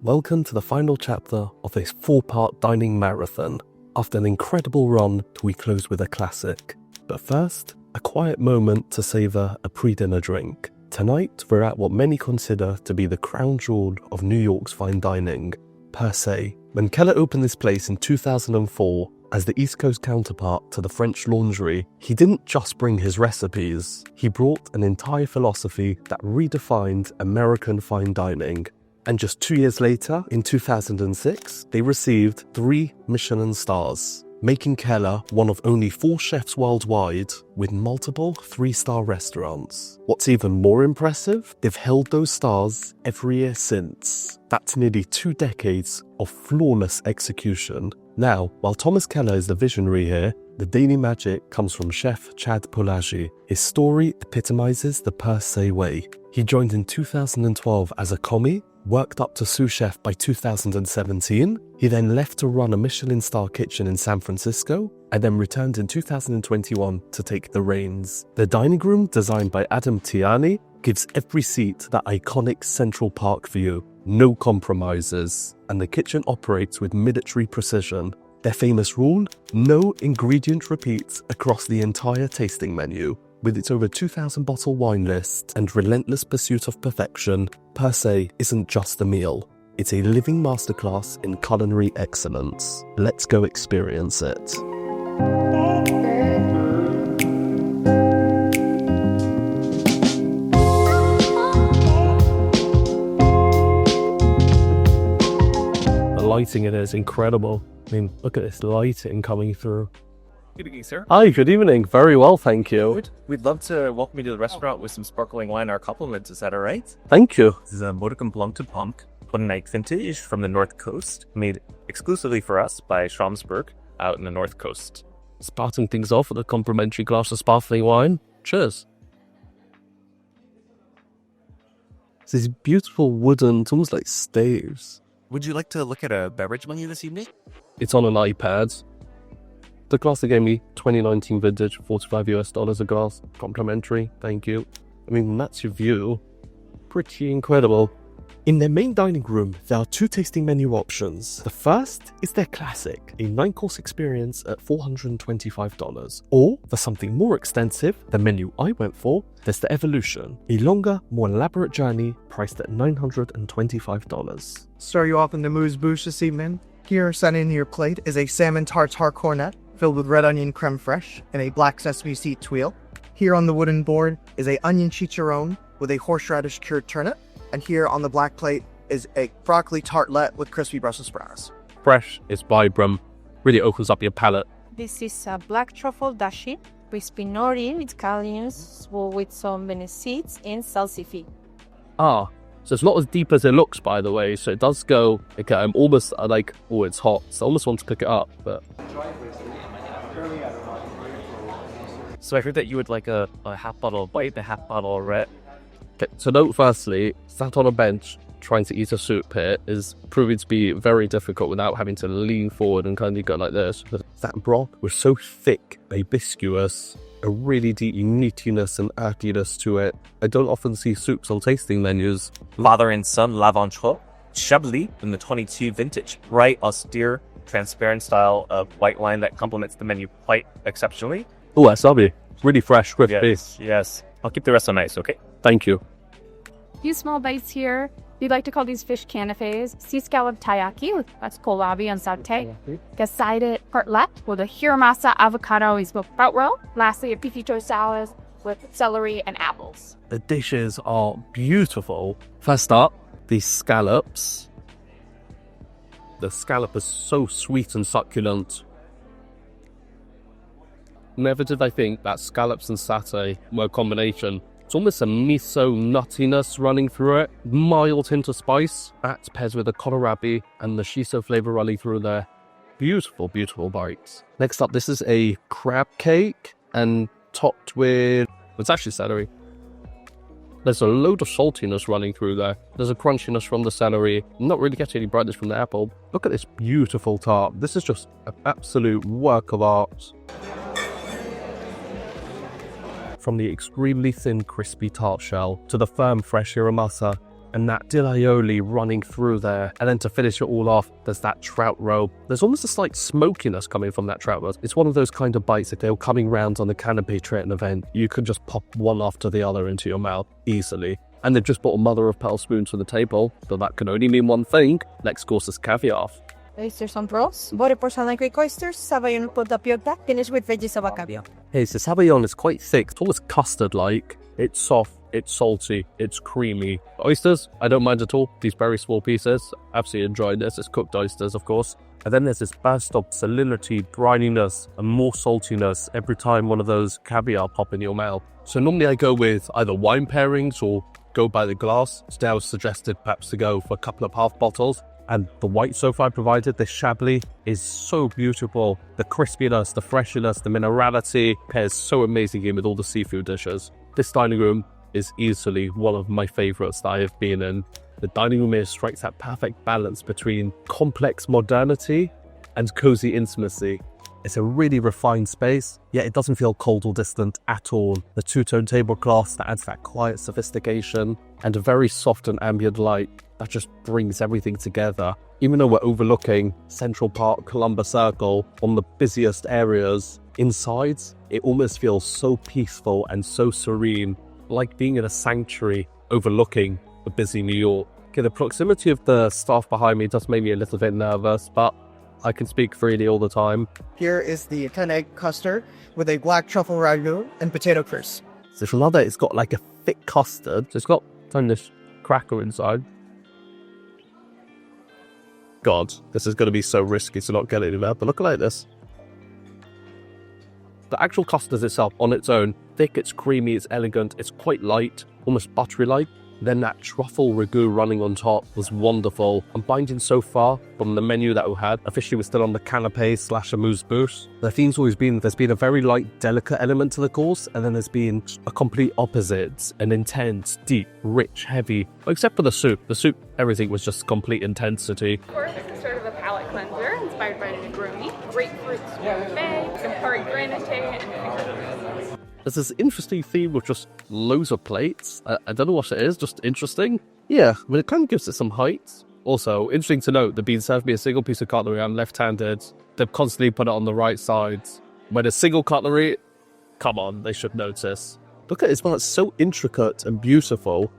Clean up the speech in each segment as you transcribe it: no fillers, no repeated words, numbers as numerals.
Welcome to the final chapter of this 4-part dining marathon. After an incredible run, we close with a classic. But first, a quiet moment to savour a pre-dinner drink. Tonight, we're at what many consider to be the crown jewel of New York's fine dining, perched. When Keller opened this place in 2004, as the East Coast counterpart to the French Laundry, he didn't just bring his recipes, he brought an entire philosophy that redefined American fine dining. And just 2 years later, in 2006, they received 3 Michelin stars, making Keller one of only 4 chefs worldwide with multiple 3-star restaurants. What's even more impressive, they've held those stars every year since. That's nearly 2 decades of flawless execution. Now, while Thomas Keller is the visionary here, the daily magic comes from chef Chad Polagi. His story epitomizes the perched way. He joined in 2012 as a commie, worked up to sous chef by 2017. He then left to run a Michelin-starred kitchen in San Francisco, and then returned in 2021 to take the reins. The dining room, designed by Adam Tiani, gives every seat that iconic Central Park view. No compromises, and the kitchen operates with military precision. Their famous rule, no ingredient repeats across the entire tasting menu. With its over 2,000 bottle wine list and relentless pursuit of perfection, perched isn't just a meal. It's a living masterclass in culinary excellence. Let's go experience it. The lighting in it is incredible. I mean, look at this lighting coming through. Good evening, sir. Hi, good evening. Very well, thank you. Good. We'd love to welcome you to the restaurant with some sparkling wine, our compliments. Is that all right? Thank you. This is a Modicum Blanc de Pomp, 29 vintage from the North Coast, made exclusively for us by Schaumsburg out in the North Coast. Starting things off with a complimentary glass of sparkling wine. Cheers. It's these beautiful wooden, it's almost like staves. Would you like to look at a beverage menu this evening? It's on an iPad. The glass they gave me, 2019 vintage, $45 a glass, complimentary, thank you. I mean, that's your view. Pretty incredible. In their main dining room, there are 2 tasting menu options. The first is their classic, a 9-course experience at $425. Or, for something more extensive, the menu I went for, there's the Evolution, a longer, more elaborate journey priced at $925. Start you off in the moose-bouche this evening. Here, set in your plate, is a salmon tartare cornet filled with red onion creme fraiche and a black sesame seed tuile. Here on the wooden board is a onion chicharron with a horseradish cured turnip. And here on the black plate is a broccoli tartlet with crispy Brussels sprouts. Fresh, it's vibrant, really opens up your palate. This is a black truffle dashi, crispy nori with scallions with some Venice seeds and salsify. Ah, so it's not as deep as it looks, by the way. So it does go, okay, I'm almost like, oh, it's hot. So I almost want to cook it up, but... So I heard that you would like a half bottle of white, a half bottle of red. Okay, so note firstly, sat on a bench trying to eat a soup here is proving to be very difficult without having to lean forward and kind of go like this. That broth was so thick, biscuous, a really deep nuttiness and earthiness to it. I don't often see soups on tasting menus. Father and son L'Aventure, Chablis in the 22 vintage, bright, austere, transparent style of white wine that complements the menu quite exceptionally. Oh, that's lovely. Really fresh, crispy. Yes. I'll keep the rest on ice, okay? Thank you. Few small bites here. We like to call these fish canapes. Sea scallop taiyaki, that's kohlrabi on satay. Gasided tartlet with a hiramasa avocado and smoked trout roll. Lastly, a beefy toast salad with celery and apples. The dishes are beautiful. First up, these scallops. The scallop is so sweet and succulent. Never did I think that scallops and satay were a combination. It's almost a miso nuttiness running through it, mild hint of spice. That pairs with the kohlrabi and the shiso flavor running through there. Beautiful, beautiful bites. Next up, this is a crab cake and topped with, it's actually celery. There's a load of saltiness running through there. There's a crunchiness from the celery. I'm not really getting any brightness from the apple. Look at this beautiful tart. This is just an absolute work of art. From the extremely thin, crispy tart shell to the firm, fresh hiramasa, and that dill aioli running through there. And then to finish it all off, there's that trout roe. There's almost a slight smokiness coming from that trout roe. It's one of those kind of bites, if they were coming round on the canopy tray at an event, you could just pop one after the other into your mouth easily. And they've just brought a mother of pearl spoon to the table, so that can only mean one thing. Next course is caviar. Oysters on pearls, butter porcelain and Greek oysters, sabayon por tapioca, finished with veggies of caviar. Hey, so sabayon is quite thick. It's almost custard-like. It's soft, it's salty, it's creamy. Oysters, I don't mind at all. These very small pieces, absolutely enjoyed this. It's cooked oysters, of course. And then there's this burst of salinity, brininess, and more saltiness every time one of those caviar pop in your mouth. So normally I go with either wine pairings or go by the glass. Today I was suggested perhaps to go for a couple of half bottles. And the white so far I provided, this Chablis, is so beautiful. The crispiness, the freshness, the minerality pairs so amazingly with all the seafood dishes. This dining room is easily one of my favourites that I have been in. The dining room here strikes that perfect balance between complex modernity and cozy intimacy. It's a really refined space, yet it doesn't feel cold or distant at all. The two-tone tablecloths that adds that quiet sophistication, and a very soft and ambient light that just brings everything together. Even though we're overlooking Central Park, Columbus Circle, one of the busiest areas, inside, it almost feels so peaceful and so serene, like being in a sanctuary overlooking a busy New York. Okay, the proximity of the staff behind me does make me a little bit nervous, but I can speak freely all the time. Here is the 10-egg custard with a black truffle ragu and potato crisp. So if you love it, it's got like a thick custard. So it's got this cracker inside. God, this is going to be so risky to not get it in there, but look at this. The actual custard itself on its own, thick, it's creamy, it's elegant, it's quite light, almost buttery-like. Then that truffle ragu running on top was wonderful. I'm binding so far from the menu that we had. Officially, we're still on the canapé / amuse-bouche. The theme's always been, there's been a very light, delicate element to the course, and then there's been a complete opposite, an intense, deep, rich, heavy. Well, except for the soup. The soup, everything was just complete intensity. Of course, this is sort of a palate cleanser inspired by the Negroni. Grapefruit sorbet, Campari granite, and There's this interesting theme with just loads of plates. I don't know what it is, just interesting. Yeah, but it kind of gives it some height. Also, interesting to note, they're being served me a single piece of cutlery. I'm left-handed. They've constantly put it on the right side. When a single cutlery, come on, they should notice. Look at it as well, it's so intricate and beautiful.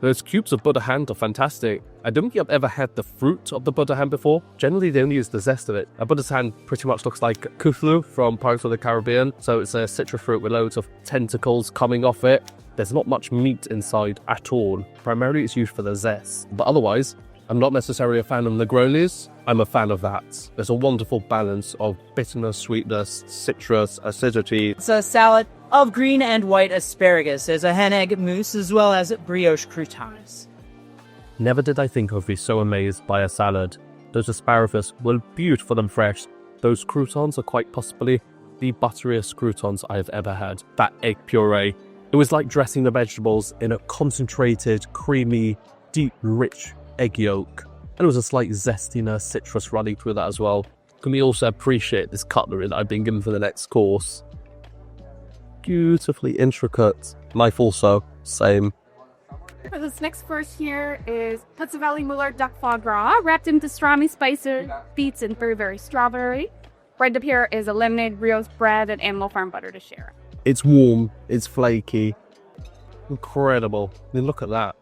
Those cubes of Buddha hand are fantastic. I don't think I've ever had the fruit of the Buddha hand before. Generally, they only use the zest of it. A Buddha's hand pretty much looks like Cthulhu from Pirates of the Caribbean. So it's a citrus fruit with loads of tentacles coming off it. There's not much meat inside at all. Primarily, it's used for the zest. But otherwise, I'm not necessarily a fan of Negronis. I'm a fan of that. There's a wonderful balance of bitterness, sweetness, citrus, acidity. It's a salad of green and white asparagus. There's a hen egg mousse as well as brioche croutons. Never did I think I'd be so amazed by a salad. Those asparagus were beautiful and fresh. Those croutons are quite possibly the butteriest croutons I have ever had. That egg puree. It was like dressing the vegetables in a concentrated, creamy, deep, rich egg yolk. And there was a slight zestiness, citrus running through that as well. Can we also appreciate this cutlery that I've been given for the next course? Beautifully intricate. Knife also, same. For this next course here is Pizza Valley Muller duck foie gras, wrapped in pastrami, spices, beets, and very strawberry. Right up here is a lemonade, brioche bread, and animal farm butter to share. It's warm, it's flaky, incredible. I mean, look at that.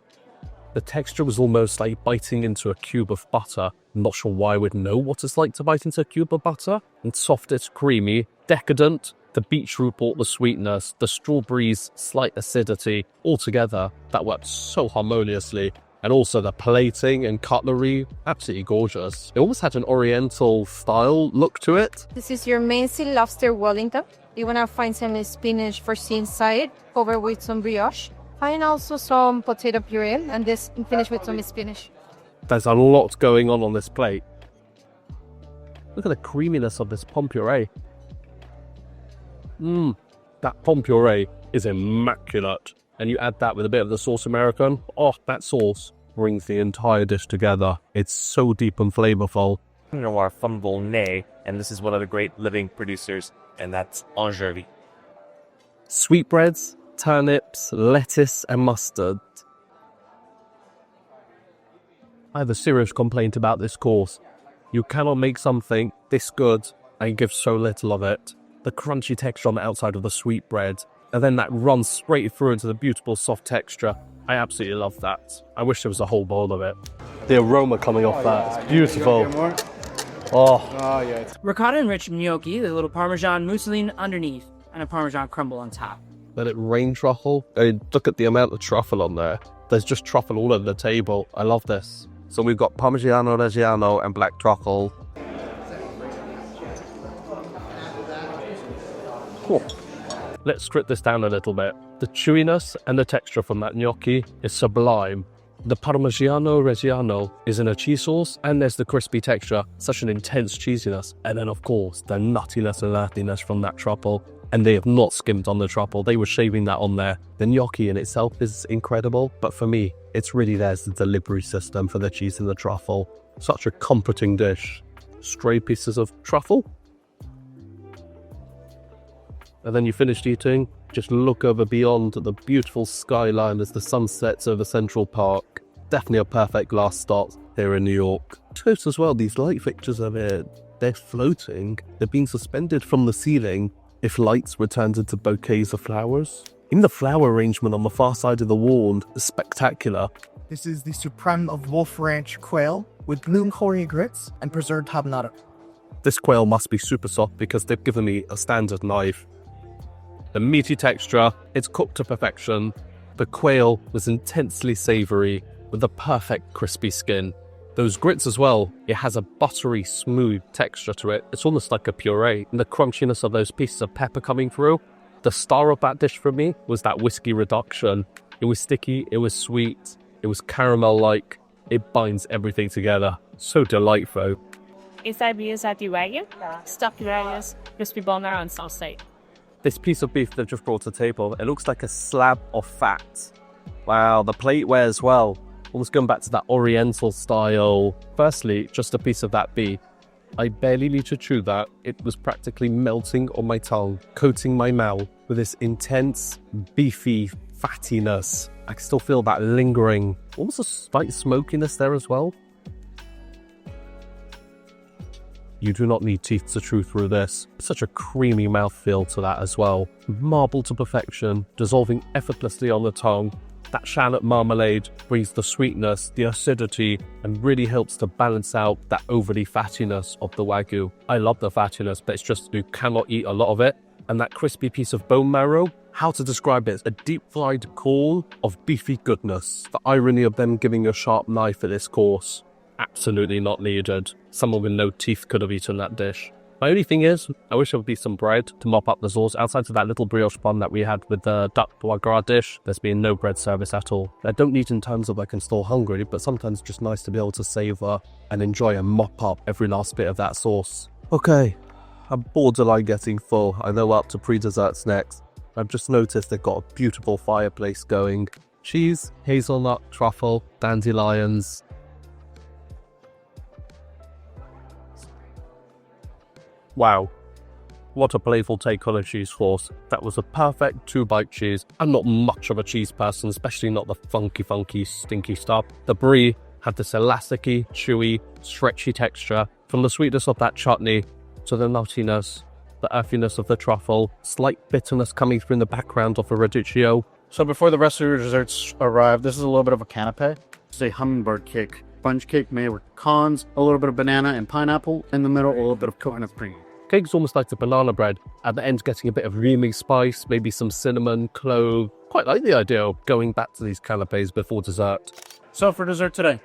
The texture was almost like biting into a cube of butter. I'm not sure why I would know what it's like to bite into a cube of butter. And soft, it's creamy, decadent. The beetroot brought the sweetness, the strawberries, slight acidity. Altogether, that worked so harmoniously. And also the plating and cutlery, absolutely gorgeous. It almost had an oriental style look to it. This is your main sea lobster Wellington. You want to find some spinach for inside, covered with some brioche. Find also some potato puree, and this finish with some spinach. There's a lot going on this plate. Look at the creaminess of this pomme puree. That pomme puree is immaculate. And you add that with a bit of the sauce American. Oh, that sauce brings the entire dish together. It's so deep and flavorful. Noir from Volnay, and this is one of the great living producers, and that's Angevy. Sweetbreads, turnips, lettuce, and mustard. I have a serious complaint about this course. You cannot make something this good and give so little of it. The crunchy texture on the outside of the sweetbread, and then that runs straight through into the beautiful soft texture. I absolutely love that. I wish there was a whole bowl of it. The aroma coming off that, it's beautiful. Oh, Ricotta-enriched gnocchi, with a little Parmesan mousseline underneath, and a Parmesan crumble on top. let it rain truffle. I mean, look at the amount of truffle on there. There's just truffle all over the table. I love this. So we've got Parmigiano Reggiano and black truffle. Cool. Let's strip this down a little bit. The chewiness and the texture from that gnocchi is sublime. The Parmigiano Reggiano is in a cheese sauce, and there's the crispy texture, such an intense cheesiness. And then, of course, the nuttiness and earthiness from that truffle. And they have not skimped on the truffle. They were shaving that on there. The gnocchi in itself is incredible, but for me, it's really there's the delivery system for the cheese and the truffle. Such a comforting dish. Stray pieces of truffle. And then you finished eating, just look over beyond at the beautiful skyline as the sun sets over Central Park. Definitely a perfect last stop here in New York. Toast as well, these light fixtures of it, they're floating. They're being suspended from the ceiling if lights were turned into bouquets of flowers. In the flower arrangement on the far side of the wall is spectacular. This is the supreme of Wolf Ranch quail with blue Korea grits and preserved habanero. This quail must be super soft because they've given me a standard knife. The meaty texture, it's cooked to perfection. The quail was intensely savoury with a perfect crispy skin. Those grits as well, it has a buttery, smooth texture to it. It's almost like a puree. And the crunchiness of those pieces of pepper coming through. The star of that dish for me was that whiskey reduction. It was sticky, it was sweet, it was caramel-like. It binds everything together. So delightful. Inside beef is at the Wagyu, stuffed various crispy bone marrow and sausage. This piece of beef they've just brought to the table, it looks like a slab of fat. Wow, the plateware as well. Almost going back to that oriental style. Firstly, just a piece of that beef. I barely need to chew that. It was practically melting on my tongue, coating my mouth with this intense, beefy fattiness. I can still feel that lingering, almost a slight smokiness there as well. You do not need teeth to chew through this. Such a creamy mouthfeel to that as well. Marble to perfection, dissolving effortlessly on the tongue. That shallot marmalade brings the sweetness, the acidity, and really helps to balance out that overly fattiness of the Wagyu. I love the fattiness, but it's just you cannot eat a lot of it. And that crispy piece of bone marrow, how to describe it? A deep-fried corn of beefy goodness. The irony of them giving a sharp knife at this course. Absolutely not needed. Someone with no teeth could have eaten that dish. My only thing is, I wish there would be some bread to mop up the sauce. Outside of that little brioche bun that we had with the duck foie gras dish, there's been no bread service at all. I don't need in terms of I can still hungry, but sometimes it's just nice to be able to savour and enjoy and mop up every last bit of that sauce. Okay, I'm borderline getting full. I know we're up to pre-desserts next. I've just noticed they've got a beautiful fireplace going. Cheese, hazelnut, truffle, dandelions. Wow, what a playful take on a cheese sauce. That was a perfect 2-bite cheese. I'm not much of a cheese person, especially not the funky, stinky stuff. The brie had this elasticy, chewy, stretchy texture. From the sweetness of that chutney to the nuttiness, the earthiness of the truffle, slight bitterness coming through in the background of the radicchio. So before the rest of your desserts arrive, this is a little bit of a canapé. It's a hummingbird cake. Sponge cake made with pecans, a little bit of banana and pineapple. In the middle, a little bit of coconut cream. Cake's almost like the banana bread. At the end, getting a bit of creamy spice, maybe some cinnamon, clove. Quite like the idea of going back to these canapes before dessert. So for dessert today,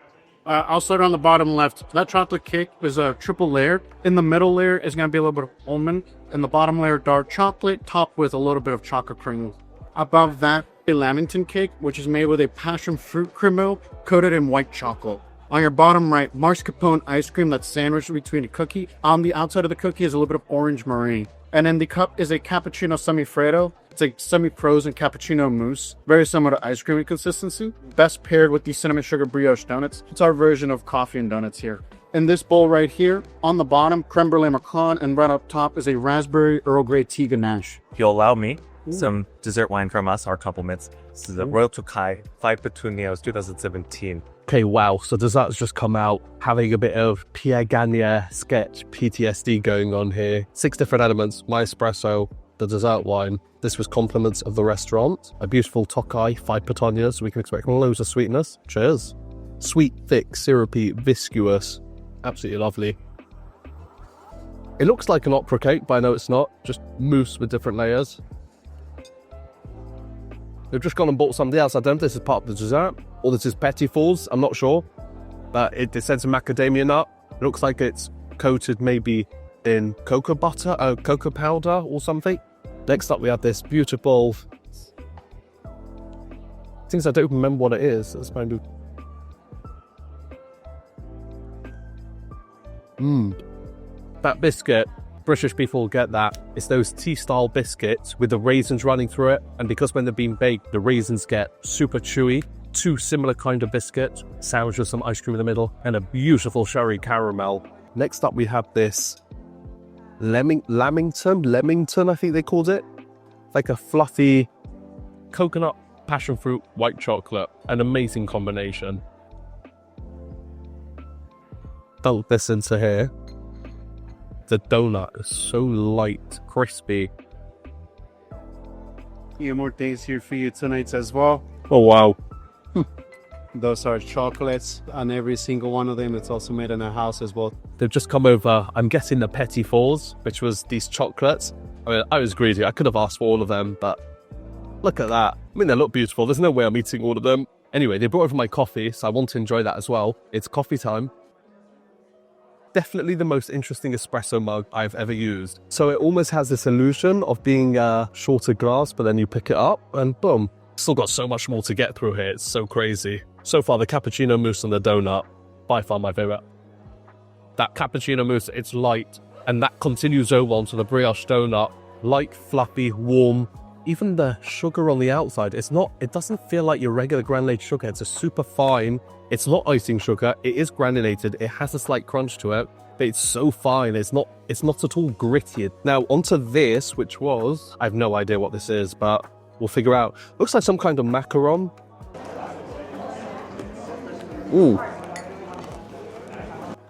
I'll start on the bottom left. That chocolate cake is a triple layer. In the middle layer is going to be a little bit of almond. In the bottom layer, dark chocolate, topped with a little bit of chocolate cream. Above that, a lamington cake, which is made with a passion fruit creme coated in white chocolate. On your bottom right, mascarpone ice cream that's sandwiched between a cookie. On the outside of the cookie is a little bit of orange meringue. And in the cup is a cappuccino semifreddo. It's a semi-frozen cappuccino mousse, very similar to ice cream in consistency. Best paired with the cinnamon sugar brioche donuts. It's our version of coffee and donuts here. In this bowl right here, on the bottom, creme brulee macron, and right up top is a raspberry Earl Grey tea ganache. If you'll allow me, some dessert wine from us, our compliments. This is a Royal Tokai 5 Petunias 2017. Okay, wow. So dessert's just come out, having a bit of Pierre Gagne sketch PTSD going on here. 6 different elements: my espresso, the dessert wine. This was compliments of the restaurant. A beautiful Tokai 5 Petunias. We can expect loads of sweetness. Cheers. Sweet, thick, syrupy, viscous. Absolutely lovely. It looks like an opera cake, but I know it's not. Just mousse with different layers. They've just gone and bought something else. I don't know if this is part of the dessert or this is petit fours. I'm not sure. But it says macadamia nut. It looks like it's coated maybe in cocoa butter, cocoa powder or something. Next up, we have this beautiful... things I don't remember what it is. It's kind of... That biscuit, British people will get that. It's those tea-style biscuits with the raisins running through it. And because when they're being baked, the raisins get super chewy. 2 similar kind of biscuits, sandwiched with some ice cream in the middle, and a beautiful sherry caramel. Next up, we have this Lemington, I think they called it. Like a fluffy coconut passion fruit white chocolate. An amazing combination. Dunk this into here. The donut is so light, crispy. Few more things here for you tonight as well. Oh, wow. Those are chocolates, and every single one of them, it's also made in a house as well. They've just come over, I'm guessing the petit fours, which was these chocolates. I mean, I was greedy. I could have asked for all of them, but look at that. I mean, they look beautiful. There's no way I'm eating all of them. Anyway, they brought over my coffee, so I want to enjoy that as well. It's coffee time. Definitely the most interesting espresso mug I've ever used. So it almost has this illusion of being a shorter glass, but then you pick it up and boom. Still got so much more to get through here. It's so crazy. So far, the cappuccino mousse and the donut, by far my favorite. That cappuccino mousse, it's light, and that continues over onto the brioche donut. Light, fluffy, warm. Even the sugar on the outside, it doesn't feel like your regular granulated sugar. It's a super fine. It's not icing sugar. It is granulated. It has a slight crunch to it, but it's so fine. It's not at all gritty. Now onto this, which was, I have no idea what this is, but we'll figure out. Looks like some kind of macaron. Ooh.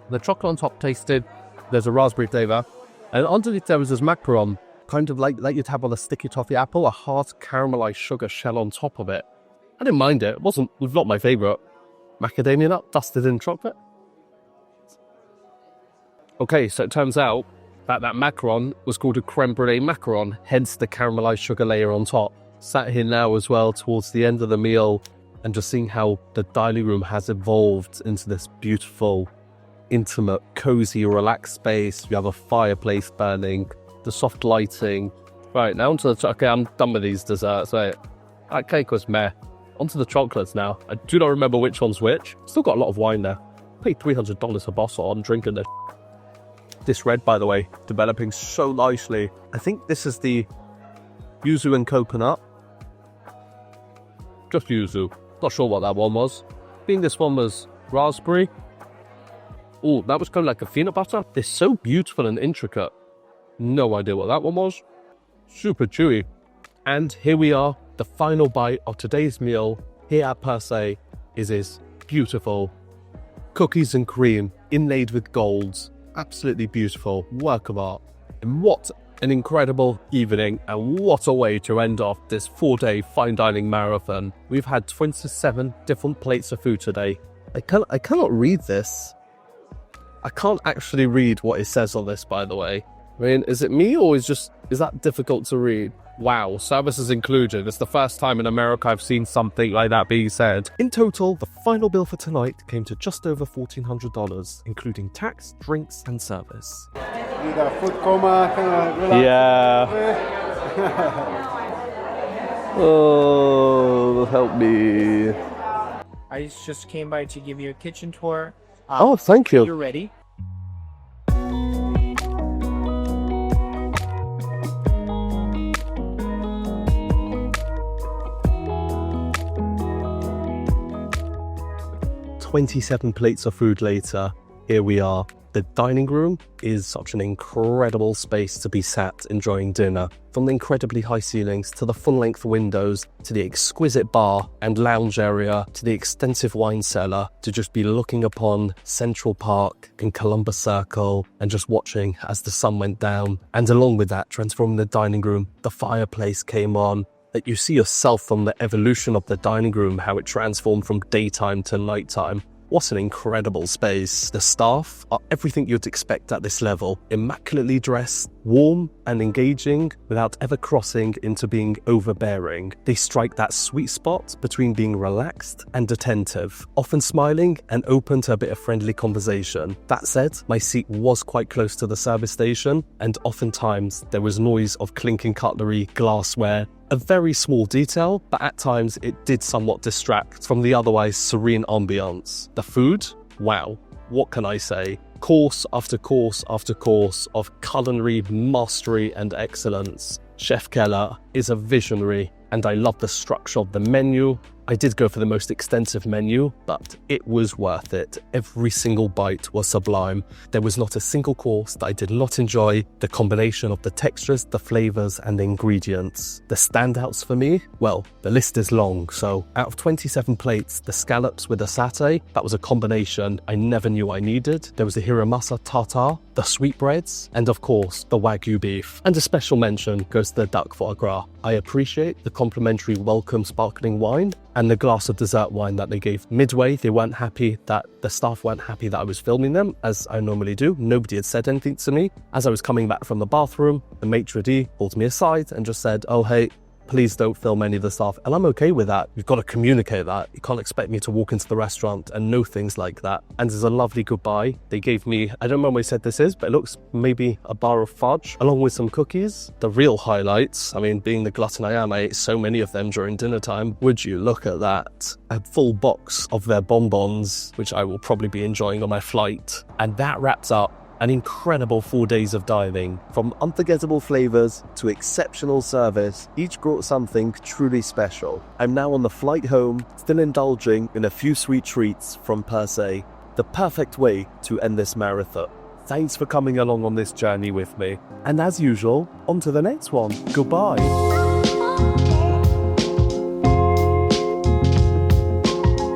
The chocolate on top tasted. There's a raspberry flavor, and underneath there was this macaron, kind of like you'd have on a sticky toffee apple, a hard caramelized sugar shell on top of it. I didn't mind it. It was not my favorite. Macadamia nut dusted in chocolate. Okay, so it turns out that macaron was called a creme brulee macaron, hence the caramelized sugar layer on top. Sat here now as well towards the end of the meal and just seeing how the dining room has evolved into this beautiful, intimate, cozy, relaxed space. We have a fireplace burning, the soft lighting. Right, now onto the... Okay, I'm done with these desserts. Right, that cake was meh. Onto the chocolates now. I do not remember which one's which. Still got a lot of wine there. Paid $300 a bottle on drinking this. This red, by the way, developing so nicely. I think this is the yuzu and coconut. Just yuzu. Not sure what that one was. I think this one was raspberry. Oh, that was kind of like a peanut butter. They're so beautiful and intricate. No idea what that one was. Super chewy. And here we are. The final bite of today's meal here at Perched is this beautiful cookies and cream inlaid with golds. Absolutely beautiful work of art. And what an incredible evening, and what a way to end off this 4-day fine dining marathon. We've had 27 different plates of food today. I cannot read this. I can't actually read what it says on this, by the way. I mean, is it me, or is that difficult to read? Wow, services included. It's the first time in America I've seen something like that being said. In total, the final bill for tonight came to just over $1,400, including tax, drinks, and service. Need a food coma, kind of relax. Yeah. Oh, help me. I just came by to give you a kitchen tour. Oh, thank you. You're ready. "27 plates of food later, here we are. The dining room is such an incredible space to be sat enjoying dinner. From the incredibly high ceilings to the full-length windows to the exquisite bar and lounge area to the extensive wine cellar to just be looking upon Central Park and Columbus Circle and just watching as the sun went down. And along with that, transforming the dining room, the fireplace came on. That you see yourself from the evolution of the dining room, how it transformed from daytime to nighttime. What an incredible space. The staff are everything you'd expect at this level. Immaculately dressed, warm and engaging without ever crossing into being overbearing. They strike that sweet spot between being relaxed and attentive, often smiling and open to a bit of friendly conversation. That said, my seat was quite close to the service station, and oftentimes there was noise of clinking cutlery, glassware, a very small detail, but at times it did somewhat distract from the otherwise serene ambience. The food? Wow, what can I say? Course after course after course of culinary mastery and excellence. Chef Keller is a visionary, and I love the structure of the menu. I did go for the most extensive menu, but it was worth it. Every single bite was sublime. There was not a single course that I did not enjoy. The combination of the textures, the flavors, and the ingredients. The standouts for me? Well, the list is long, so out of 27 plates, the scallops with the satay, that was a combination I never knew I needed. There was the hiramasa tartare, the sweetbreads, and of course, the wagyu beef. And a special mention goes to the duck foie gras. I appreciate the complimentary welcome sparkling wine and the glass of dessert wine that they gave midway. They weren't happy that the staff weren't happy that I was filming them, as I normally do. Nobody had said anything to me. As I was coming back from the bathroom, the maitre d' pulled me aside and just said, "Oh, hey, please don't film any of the staff." And I'm okay with that. You've got to communicate that. You can't expect me to walk into the restaurant and know things like that. And as a lovely goodbye, they gave me, I don't remember what said this is, but it looks maybe a bar of fudge along with some cookies. The real highlights, I mean, being the glutton I am, I ate so many of them during dinner time. Would you look at that? A full box of their bonbons, which I will probably be enjoying on my flight. And that wraps up an incredible 4 days of diving. From unforgettable flavors to exceptional service, each brought something truly special. I'm now on the flight home, still indulging in a few sweet treats from Perched, the perfect way to end this marathon. Thanks for coming along on this journey with me. And as usual, on to the next one. Goodbye.